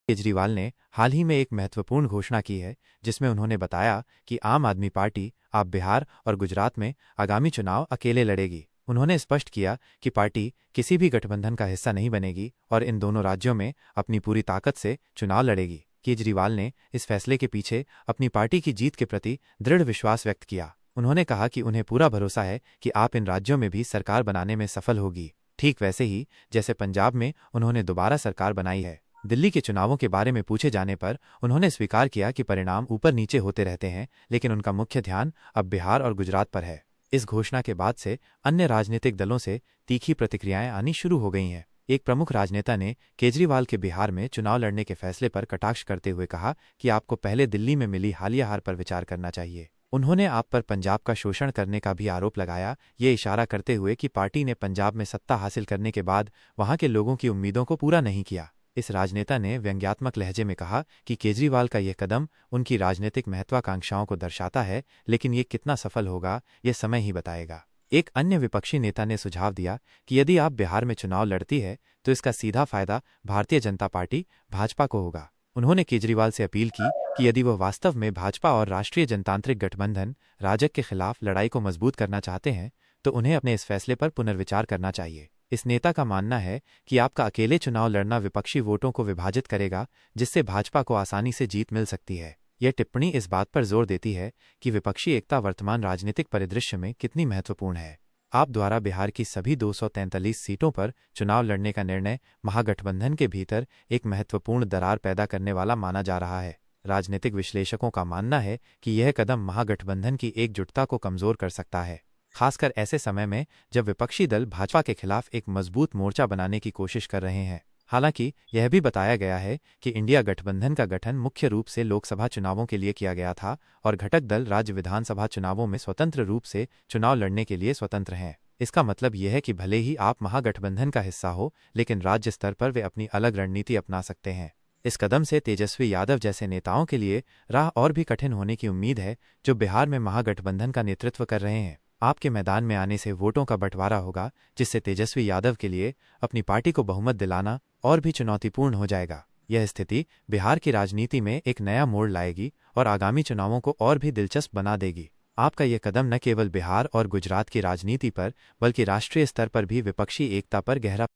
केजरीवाल ने हाल ही में एक महत्वपूर्ण घोषणा की है, जिसमें उन्होंने बताया कि आम आदमी पार्टी अब बिहार और गुजरात में आगामी चुनाव अकेले लड़ेगी। उन्होंने स्पष्ट किया कि पार्टी किसी भी गठबंधन का हिस्सा नहीं बनेगी और इन दोनों राज्यों में अपनी पूरी ताकत से चुनाव लड़ेगी। केजरीवाल ने इस फैसले के पीछे अपनी पार्टी की जीत के प्रति दृढ़ विश्वास व्यक्त किया। उन्होंने कहा कि उन्हें पूरा भरोसा है कि आप इन राज्यों में भी सरकार बनाने में सफल होगी, ठीक वैसे ही जैसे पंजाब में उन्होंने दोबारा सरकार बनाई है। दिल्ली के चुनावों के बारे में पूछे जाने पर उन्होंने स्वीकार किया कि परिणाम ऊपर नीचे होते रहते हैं, लेकिन उनका मुख्य ध्यान अब बिहार और गुजरात पर है। इस घोषणा के बाद से अन्य राजनीतिक दलों से तीखी प्रतिक्रियाएं आनी शुरू हो गई हैं। एक प्रमुख राजनेता ने केजरीवाल के बिहार में चुनाव लड़ने के फैसले पर कटाक्ष करते हुए कहा कि आपको पहले दिल्ली में मिली हालिया हार पर विचार करना चाहिए। उन्होंने आप पर पंजाब का शोषण करने का भी आरोप लगाया, ये इशारा करते हुए कि पार्टी ने पंजाब में सत्ता हासिल करने के बाद वहां के लोगों की उम्मीदों को पूरा नहीं किया। इस राजनेता ने व्यंग्यात्मक लहजे में कहा कि केजरीवाल का यह कदम उनकी राजनीतिक महत्वाकांक्षाओं को दर्शाता है, लेकिन ये कितना सफल होगा ये समय ही बताएगा। एक अन्य विपक्षी नेता ने सुझाव दिया कि यदि आप बिहार में चुनाव लड़ती है तो इसका सीधा फायदा भारतीय जनता पार्टी भाजपा को होगा। उन्होंने केजरीवाल से अपील की कि यदि वह वास्तव में भाजपा और राष्ट्रीय जनतांत्रिक गठबंधन राजग के खिलाफ लड़ाई को मजबूत करना चाहते हैं तो उन्हें अपने इस फैसले पर पुनर्विचार करना चाहिए। इस नेता का मानना है कि आपका अकेले चुनाव लड़ना विपक्षी वोटों को विभाजित करेगा, जिससे भाजपा को आसानी से जीत मिल सकती है। यह टिप्पणी इस बात पर जोर देती है कि विपक्षी एकता वर्तमान राजनीतिक परिदृश्य में कितनी महत्वपूर्ण है। आप द्वारा बिहार की सभी 243 सीटों पर चुनाव लड़ने का निर्णय महागठबंधन के भीतर एक महत्वपूर्ण दरार पैदा करने वाला माना जा रहा है। राजनीतिक विश्लेषकों का मानना है कि यह कदम महागठबंधन की एकजुटता को कमजोर कर सकता है, खासकर ऐसे समय में जब विपक्षी दल भाजपा के खिलाफ एक मजबूत मोर्चा बनाने की कोशिश कर रहे हैं। हालांकि यह भी बताया गया है कि इंडिया गठबंधन का गठन मुख्य रूप से लोकसभा चुनावों के लिए किया गया था और घटक दल राज्य विधानसभा चुनावों में स्वतंत्र रूप से चुनाव लड़ने के लिए स्वतंत्र हैं। इसका मतलब यह है कि भले ही आप महागठबंधन का हिस्सा हो, लेकिन राज्य स्तर पर वे अपनी अलग रणनीति अपना सकते हैं। इस कदम से तेजस्वी यादव जैसे नेताओं के लिए राह और भी कठिन होने की उम्मीद है, जो बिहार में महागठबंधन का नेतृत्व कर रहे हैं। आपके मैदान में आने से वोटों का बंटवारा होगा, जिससे तेजस्वी यादव के लिए अपनी पार्टी को बहुमत दिलाना और भी चुनौतीपूर्ण हो जाएगा। यह स्थिति बिहार की राजनीति में एक नया मोड़ लाएगी और आगामी चुनावों को और भी दिलचस्प बना देगी। आपका यह कदम न केवल बिहार और गुजरात की राजनीति पर बल्कि राष्ट्रीय स्तर पर भी विपक्षी एकता पर गहरा